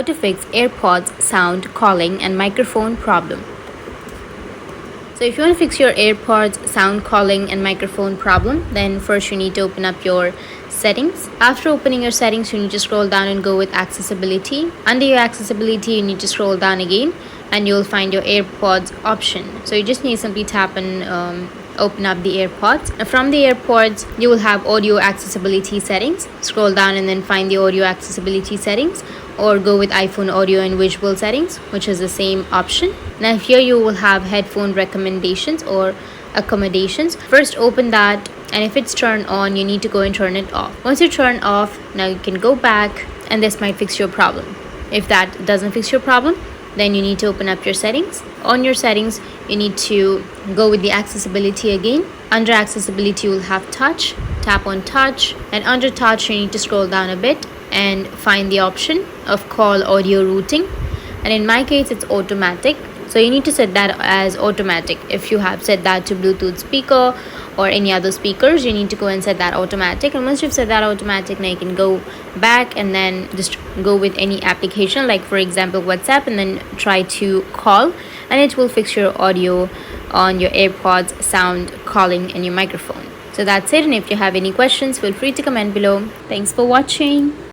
How to fix AirPods sound, calling, and microphone problem. So if you want to fix your AirPods sound, calling, and microphone problem, then first you need to open up your settings. After opening your settings, you need to scroll down and go with accessibility. Under your accessibility, you need to scroll down again and you'll find your AirPods option. So you just need to simply tap and open up the AirPods. Now from the AirPods, you will have audio accessibility settings. Scroll down and then find the audio accessibility settings, or go with iPhone audio and visual settings, which is the same option. Now here you will have headphone recommendations or accommodations. First open that, and if it's turned on, you need to go and turn it off. Once you turn off, now you can go back and this might fix your problem. If that doesn't fix your problem, then you need to open up your settings. On your settings, you need to go with the accessibility again. Under accessibility, you will have touch. Tap on touch, and under touch, you need to scroll down a bit and find the option of call audio routing. And in my case, it's automatic. So you need to set that as automatic. If you have set that to Bluetooth speaker or any other speakers, you need to go and set that automatic. And once you've set that automatic, now you can go back and then just go with any application, like for example WhatsApp, and then try to call, and it will fix your audio on your AirPods sound, calling, and your microphone. So that's it, and if you have any questions, feel free to comment below. Thanks for watching.